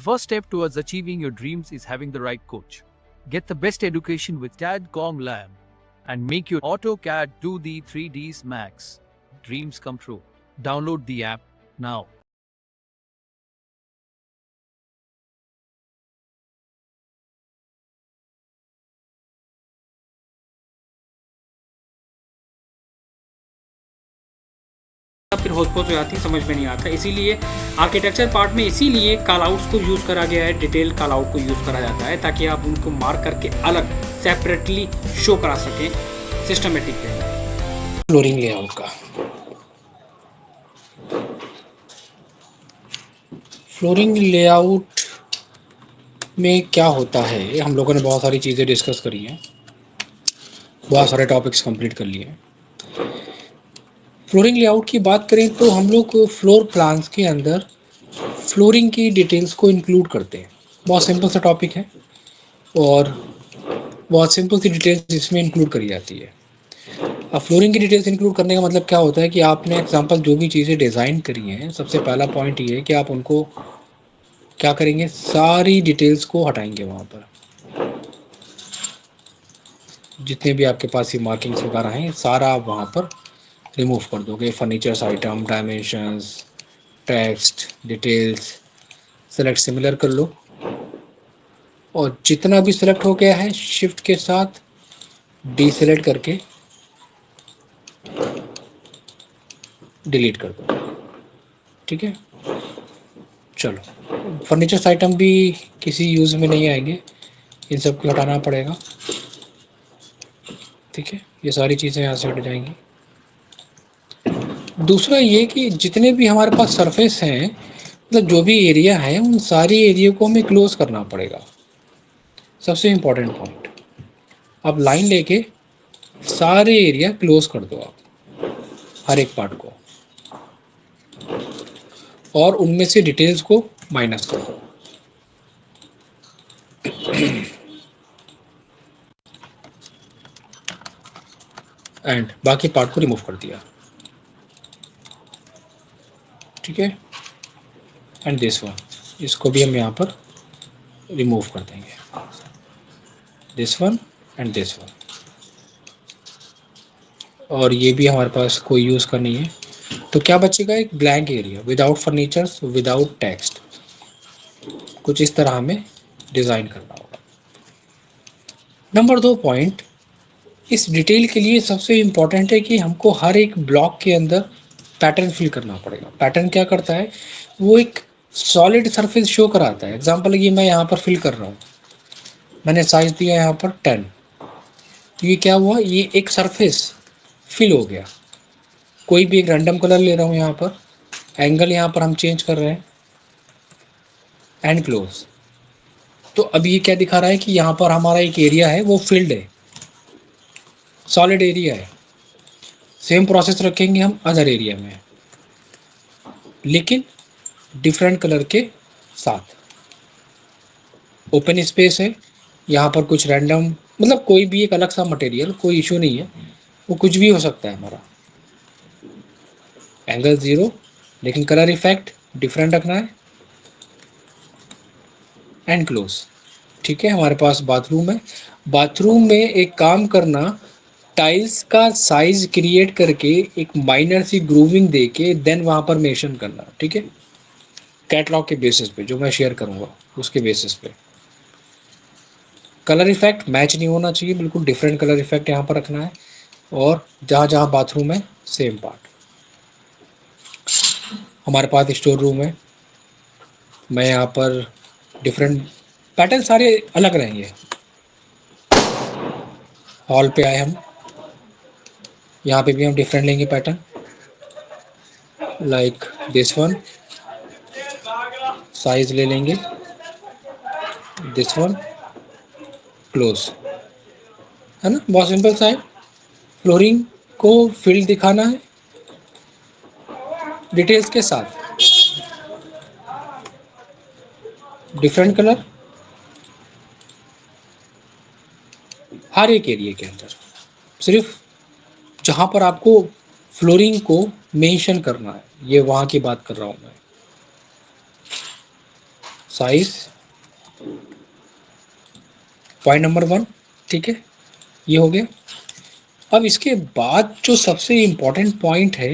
first step towards achieving your dreams is having the right coach. Get the best education with CAD.com Lab and make your AutoCAD 2D 3Ds Max dreams come true. Download the app now. फिर होच-पोच हो जाती है, समझ में नहीं आता। इसीलिए architecture part में इसीलिए कॉल आउट्स को यूज़ करा गया है, डिटेल कॉल आउट को यूज़ करा जाता है ताकि आप उनको मार्क करके अलग सेपरेटली शो करा सकें सिस्टमेटिक वे में। फ्लोरिंग लेआउट का फ्लोरिंग लेआउट में क्या होता है, हम लोगों ने बहुत सारी चीज़ें डिस्कस करी हैं, बहुत सारे टॉपिक्स कंप्लीट कर लिए हैं। फ्लोरिंग लेआउट की बात करें तो हम लोग फ्लोर प्लान्स के अंदर फ्लोरिंग की डिटेल्स को इंक्लूड करते हैं। बहुत सिंपल सा टॉपिक है और बहुत सिंपल सी डिटेल्स इसमें इंक्लूड करी जाती है। अब फ्लोरिंग की डिटेल्स इंक्लूड करने का मतलब क्या होता है कि आपने एग्जांपल जो भी चीज़ें डिज़ाइन करी हैं, सबसे पहला पॉइंट ये है कि आप उनको क्या करेंगे, सारी डिटेल्स को हटाएंगे। वहाँ पर जितने भी आपके पास ये मार्किंग्स वगैरह हैं, सारा आप वहाँ पर रिमूव कर दोगे। Furnitures item, dimensions, text, details select similar कर लो और जितना भी सिलेक्ट हो गया है शिफ्ट के साथ डीसेलेक्ट करके डिलीट कर दो। ठीक है, चलो फर्नीचर्स आइटम भी किसी यूज़ में नहीं आएंगे, इन सब को हटाना पड़ेगा। ठीक है, ये सारी चीज़ें यहाँ से हट जाएंगी। दूसरा ये कि जितने भी हमारे पास सरफेस हैं, मतलब जो भी एरिया है, उन सारी एरिया को हमें क्लोज करना पड़ेगा। सबसे इम्पोर्टेंट पॉइंट, अब लाइन लेके सारे एरिया क्लोज कर दो आप, हर एक पार्ट को, और उनमें से डिटेल्स को माइनस कर दो। एंड बाकी पार्ट को रिमूव कर दिया। ठीक है, एंड दिस वन, इसको भी हम यहाँ पर रिमूव कर देंगे, this one and this one. और ये भी हमारे पास कोई यूज़ का नहीं है, तो क्या बचेगा, एक blank area without furnitures, without text. कुछ इस तरह हमें डिज़ाइन करना होगा। नंबर 2 पॉइंट, इस डिटेल के लिए सबसे इम्पॉर्टेंट है कि हमको हर एक ब्लॉक के अंदर पैटर्न फिल करना पड़ेगा। पैटर्न क्या करता है, वो एक सॉलिड सरफेस शो कराता है। एग्जांपल ये मैं यहाँ पर फिल कर रहा हूँ, मैंने साइज दिया यहाँ पर 10, तो ये क्या हुआ, ये एक सरफेस फिल हो गया। कोई भी एक रैंडम कलर ले रहा हूँ यहाँ पर, एंगल यहाँ पर हम चेंज कर रहे हैं, एंड क्लोज। तो अब ये क्या दिखा रहा है कि यहाँ पर हमारा एक एरिया है वो फिल्ड है, सॉलिड एरिया है। सेम प्रोसेस रखेंगे हम अदर एरिया में, लेकिन डिफरेंट कलर के साथ। ओपन स्पेस है, यहाँ पर कुछ रैंडम, मतलब कोई भी एक अलग सा मटेरियल, कोई इशू नहीं है, वो कुछ भी हो सकता है हमारा। एंगल 0, लेकिन कलर इफेक्ट डिफरेंट रखना है, एंड क्लोज। ठीक है, हमारे पास बाथरूम है, बाथरूम में एक काम करना, टाइल्स का साइज क्रिएट करके एक माइनर सी ग्रूविंग देके देन वहाँ पर मेंशन करना। ठीक है, कैटलॉग के बेसिस पे जो मैं शेयर करूँगा उसके बेसिस पे। कलर इफेक्ट मैच नहीं होना चाहिए, बिल्कुल डिफरेंट कलर इफेक्ट यहाँ पर रखना है। और जहाँ जहाँ बाथरूम है सेम पार्ट। हमारे पास स्टोर रूम है, मैं यहाँ पर डिफरेंट पैटर्न सारे अलग रहेंगे। हॉल पे आए हम, यहाँ पे भी हम डिफरेंट लेंगे pattern, like this one, size ले लेंगे, दिस वन, क्लोज, है ना, बहुत सिंपल सा है। फ्लोरिंग को फील्ड दिखाना है डिटेल्स के साथ, डिफरेंट कलर हर एक एरिया के अंदर। सिर्फ जहाँ पर आपको फ्लोरिंग को मेंशन करना है, ये वहाँ की बात कर रहा हूँ मैं। साइज, पॉइंट नंबर 1, ठीक है, ये हो गया। अब इसके बाद जो सबसे इम्पोर्टेंट पॉइंट है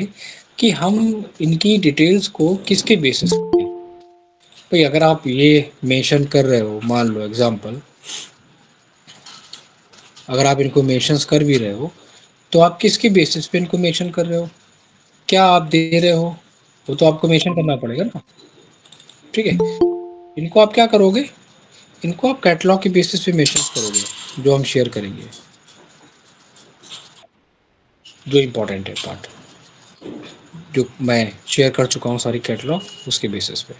कि हम इनकी डिटेल्स को किसके बेसिस पे, भाई अगर आप ये मेंशन कर रहे हो, मान लो एग्जांपल, अगर आप इनको मेंशंस कर भी रहे हो तो आप किसके बेसिस पे इनको मेंशन कर रहे हो, क्या आप दे रहे हो, वो तो आपको मेंशन करना पड़ेगा ना, ठीक है। इनको आप क्या करोगे, इनको आप कैटलॉग के बेसिस पे मेंशन करोगे जो हम शेयर करेंगे, जो इम्पोर्टेंट है पार्ट, जो मैं शेयर कर चुका हूँ सारी कैटलॉग, उसके बेसिस पे।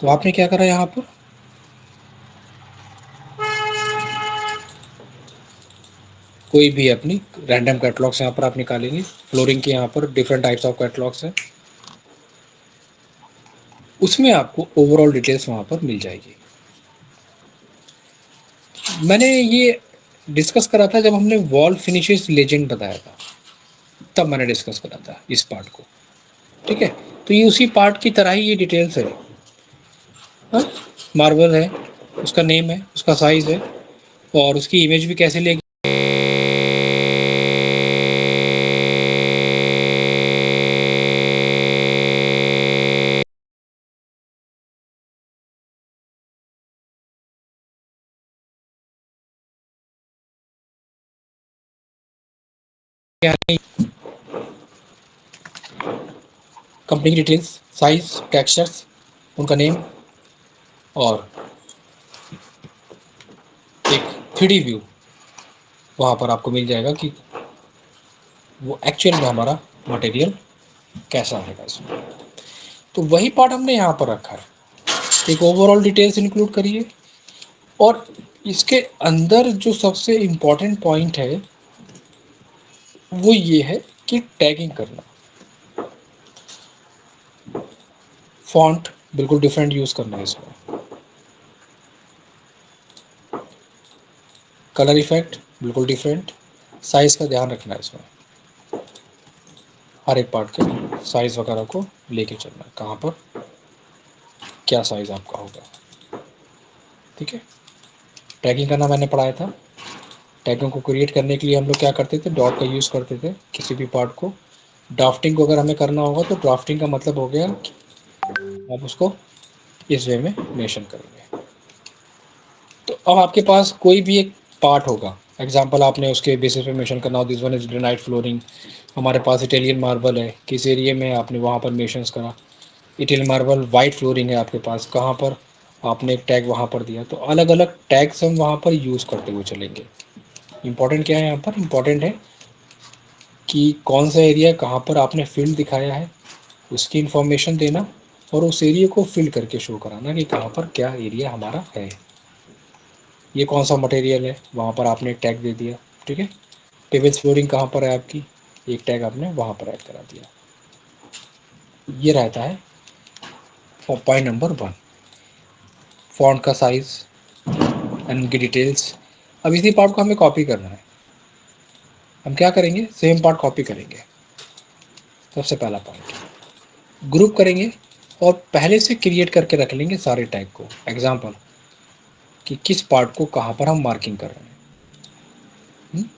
तो आपने क्या करा यहाँ पर, कोई भी अपनी रैंडम कैटलॉग्स यहाँ पर आप निकालेंगे, फ्लोरिंग के यहाँ पर डिफरेंट टाइप्स ऑफ कैटलॉग्स हैं, उसमें आपको ओवरऑल डिटेल्स वहाँ पर मिल जाएगी। मैंने ये डिस्कस करा था जब हमने वॉल फिनिशेस लेजेंड बताया था, तब मैंने डिस्कस करा था इस पार्ट को, ठीक है। तो ये उसी पार्ट की तरह ही ये डिटेल्स है, हाँ, मार्बल है, उसका नेम है, उसका साइज है, और उसकी इमेज भी कैसे लेगी, कंपनी की डिटेल्स, साइज, टेक्सचर्स, उनका नेम, और एक 3D व्यू वहाँ पर आपको मिल जाएगा कि वो एक्चुअल में हमारा मटेरियल कैसा रहेगा इसमें। तो वही पार्ट हमने यहाँ पर रखा है, एक ओवरऑल डिटेल्स इंक्लूड करिए, और इसके अंदर जो सबसे इम्पॉर्टेंट पॉइंट है वो ये है कि टैगिंग करना, फॉन्ट बिल्कुल डिफरेंट यूज़ करना है इसमें, कलर इफेक्ट बिल्कुल डिफरेंट, साइज़ का ध्यान रखना है इसमें, हर एक पार्ट के साइज़ वगैरह को लेके चलना है, कहाँ पर क्या साइज़ आपका होगा, ठीक है। टैगिंग करना मैंने पढ़ाया था, टैगों को क्रिएट करने के लिए हम लोग क्या करते थे, डॉट का यूज़ करते थे किसी भी पार्ट को। ड्राफ्टिंग को अगर हमें करना होगा तो ड्राफ्टिंग का मतलब हो गया आप उसको इस वे में मेंशन करेंगे। तो अब आपके पास कोई भी एक पार्ट होगा, एग्जांपल आपने उसके बेसिस पे मेंशन करना हो, this one is granite flooring, हमारे पास इटालियन मार्बल है, किस एरिया में आपने वहाँ पर मेंशंस करा, इटालियन मार्बल वाइट फ्लोरिंग है आपके पास, कहाँ पर आपने एक टैग वहाँ पर दिया, तो अलग अलग टैग्स हम वहाँ पर यूज़ करते हुए चलेंगे। इंपॉर्टेंट क्या है यहाँ पर, इंपॉर्टेंट है कि कौन सा एरिया कहाँ पर आपने फील्ड दिखाया है उसकी इन्फॉर्मेशन देना, और उस एरिया को फिल करके शो कराना कि कहाँ पर क्या एरिया हमारा है, ये कौन सा मटेरियल है, वहाँ पर आपने एक टैग दे दिया, ठीक है। पेवेल्स फ्लोरिंग कहाँ पर है आपकी, एक टैग आपने वहाँ पर ऐड करा दिया। ये रहता है पॉइंट नंबर 1, फॉन्ट का साइज एंड उनकी डिटेल्स। अब इसी पार्ट को हमें कॉपी करना है, हम क्या करेंगे, सेम पार्ट कॉपी करेंगे। सबसे पहला पॉइंट, ग्रुप करेंगे और पहले से क्रिएट करके रख लेंगे सारे टैग को, एग्जाम्पल कि किस पार्ट को कहाँ पर हम मार्किंग कर रहे हैं,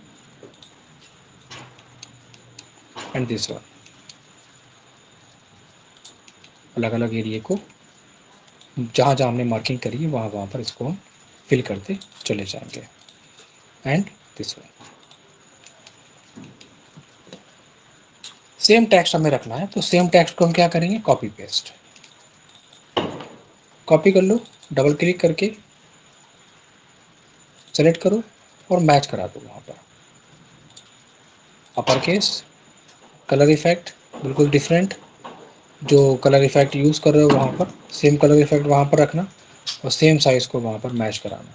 एंड दिस वन, अलग अलग एरिया को जहाँ जहाँ हमने मार्किंग करी है वहाँ वहाँ पर इसको हम फिल करते चले जाएंगे, and this one. Same text हमें रखना है, तो सेम टेक्स्ट को हम क्या करेंगे, कॉपी पेस्ट, कॉपी कर लो, डबल क्लिक करके सेलेक्ट करो और मैच करा दो वहाँ पर, अपर केस, कलर इफेक्ट बिल्कुल डिफरेंट, जो कलर इफेक्ट यूज़ कर रहे हो वहाँ पर सेम कलर इफेक्ट वहाँ पर रखना, और सेम साइज़ को वहाँ पर मैच कराना,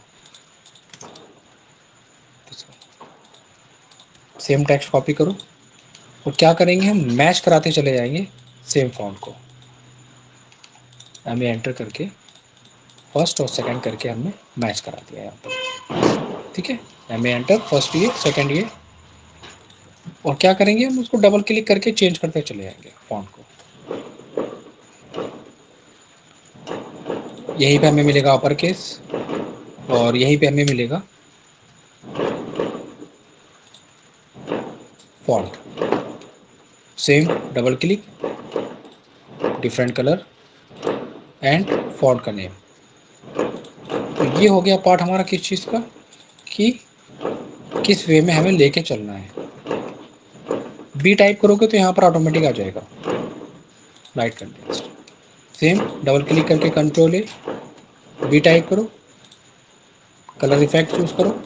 सेम टेक्स्ट कॉपी करो, और क्या करेंगे, हम मैच कराते चले जाएंगे सेम फॉन्ट को, हमें एंटर करके फर्स्ट और सेकंड करके हमने मैच करा दिया यहाँ पर, ठीक है। हमें एंटर, फर्स्ट ये, सेकंड ये, और क्या करेंगे, हम उसको डबल क्लिक करके चेंज करते चले जाएंगे फॉन्ट को, यहीं पे हमें मिलेगा अपर केस और यहीं पे हमें मिलेगा font. Same double click, different colour and font का नेम। तो ये हो गया पार्ट हमारा किस चीज़ का, कि किस वे में हमें लेके चलना है। बी टाइप करोगे तो यहाँ पर ऑटोमेटिक आ जाएगा light contest. Same double click करके कंट्रोल ए, बी टाइप करो, कलर इफेक्ट चूज करो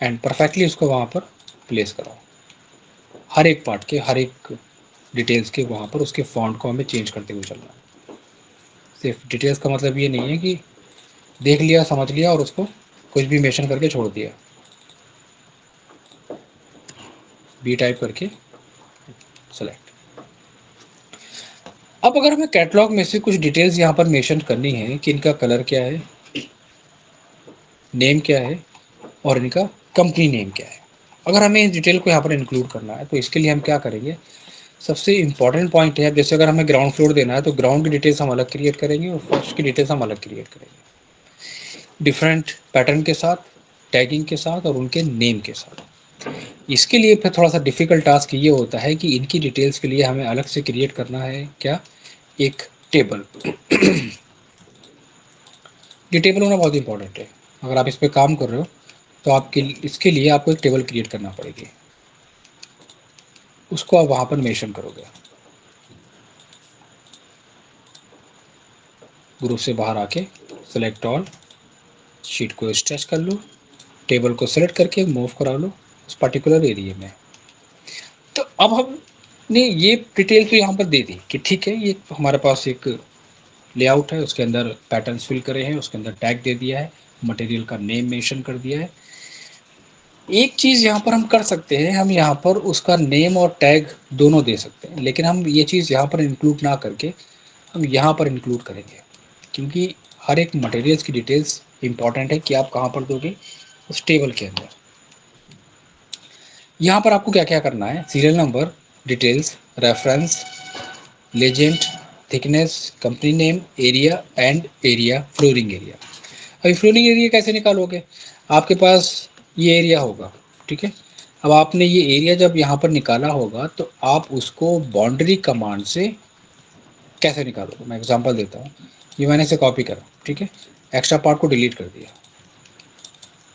एंड परफेक्टली उसको वहाँ पर प्लेस कराओ। हर एक पार्ट के, हर एक डिटेल्स के वहाँ पर उसके फॉन्ट को हमें चेंज करते हुए चलना है। सिर्फ डिटेल्स का मतलब ये नहीं है कि देख लिया समझ लिया और उसको कुछ भी मेंशन करके छोड़ दिया। बी टाइप करके सेलेक्ट। अब अगर हमें कैटलॉग में से कुछ डिटेल्स यहाँ पर मेंशन करनी है कि इनका कलर क्या है, नेम क्या है और इनका कंपनी नेम क्या है, अगर हमें इस डिटेल को यहाँ पर इंक्लूड करना है तो इसके लिए हम क्या करेंगे। सबसे इंपॉर्टेंट पॉइंट है, जैसे अगर हमें ग्राउंड फ्लोर देना है तो ग्राउंड की डिटेल्स हम अलग क्रिएट करेंगे और फर्स्ट की डिटेल्स हम अलग क्रिएट करेंगे, डिफरेंट पैटर्न के साथ, टैगिंग के साथ और उनके नेम के साथ। इसके लिए फिर थोड़ा सा डिफिकल्ट टास्क ये होता है कि इनकी डिटेल्स के लिए हमें अलग से क्रिएट करना है क्या, एक टेबल। ये टेबल होना बहुत इंपॉर्टेंट है। अगर आप इस पर काम कर रहे हो तो आपके इसके लिए आपको एक टेबल क्रिएट करना पड़ेगी, उसको आप वहाँ पर मेंशन करोगे। ग्रुप से बाहर आके सेलेक्ट ऑल, शीट को स्ट्रेच कर लो, टेबल को सेलेक्ट करके मूव करा लो उस पर्टिकुलर एरिया में। तो अब हमने ये डिटेल तो यहाँ पर दे दी कि ठीक है ये हमारे पास एक लेआउट है, उसके अंदर पैटर्न्स फिल करे हैं, उसके अंदर टैग दे दिया है, मटेरियल का नेम मेंशन कर दिया है। एक चीज़ यहाँ पर हम कर सकते हैं, हम यहाँ पर उसका नेम और टैग दोनों दे सकते हैं, लेकिन हम ये चीज़ यहाँ पर इंक्लूड ना करके हम यहाँ पर इंक्लूड करेंगे, क्योंकि हर एक मटेरियल्स की डिटेल्स इंपॉर्टेंट है कि आप कहाँ पर दोगे, उस टेबल के अंदर। यहाँ पर आपको क्या क्या करना है, serial number, details, reference, legend, thickness, company name, area and area, flooring area. अभी फ्लोरिंग एरिया कैसे निकालोगे, आपके पास ये एरिया होगा, ठीक है। अब आपने ये एरिया जब यहाँ पर निकाला होगा तो आप उसको बाउंड्री कमांड से कैसे निकालोगे, मैं एग्जांपल देता हूँ। ये मैंने इसे कॉपी करा, ठीक है, एक्स्ट्रा पार्ट को डिलीट कर दिया,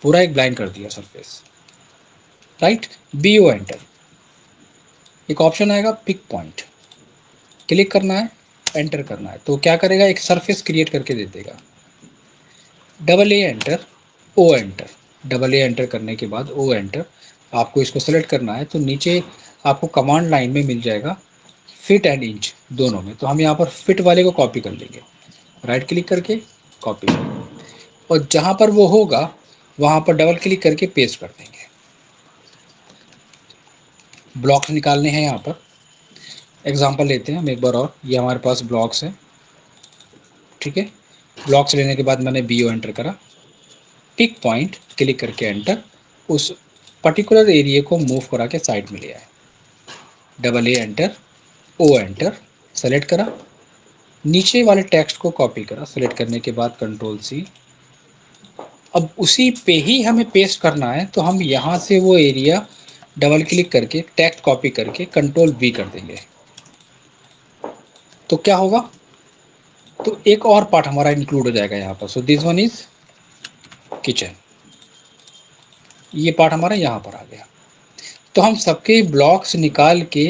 पूरा एक ब्लाइंड कर दिया surface, right. B O enter, एक ऑप्शन आएगा पिक पॉइंट, क्लिक करना है, एंटर करना है, तो क्या करेगा, एक सरफेस क्रिएट करके दे देगा। Double A enter, O enter, double A enter करने के बाद ओ एंटर, आपको इसको सेलेक्ट करना है तो नीचे आपको कमांड लाइन में मिल जाएगा फिट एंड इंच दोनों में, तो हम यहाँ पर फिट वाले को कॉपी कर लेंगे, राइट क्लिक करके कॉपी, और जहाँ पर वो होगा वहाँ पर डबल क्लिक करके पेस्ट कर देंगे। ब्लॉक्स निकालने हैं, यहाँ पर एग्जांपल लेते हैं हम एक बार और, ये हमारे पास ब्लॉक्स है, ठीक है। ब्लॉक्स लेने के बाद मैंने बी ओ एंटर करा, पिक पॉइंट क्लिक करके एंटर, उस पर्टिकुलर एरिया को मूव करा के साइड में ले आए, double A enter, O enter, select करा, नीचे वाले टेक्स्ट को कॉपी करा, सेलेक्ट करने के बाद कंट्रोल सी, अब उसी पे ही हमें पेस्ट करना है, तो हम यहाँ से वो एरिया डबल क्लिक करके टेक्स्ट कॉपी करके कंट्रोल वी कर देंगे, तो क्या होगा, तो एक और पार्ट हमारा इंक्लूड हो जाएगा यहाँ पर। So this one is kitchen, ये पार्ट हमारा यहाँ पर आ गया। तो हम सबके ब्लॉक्स निकाल के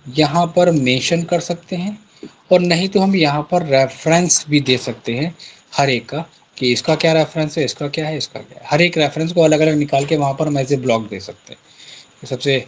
यहाँ पर मेंशन कर सकते हैं, और नहीं तो हम यहाँ पर रेफरेंस भी दे सकते हैं हर एक का, कि इसका क्या रेफरेंस है, इसका क्या है, इसका क्या है, हर एक रेफरेंस को अलग अलग निकाल के वहाँ पर हम एज ए ब्लॉक दे सकते हैं। सबसे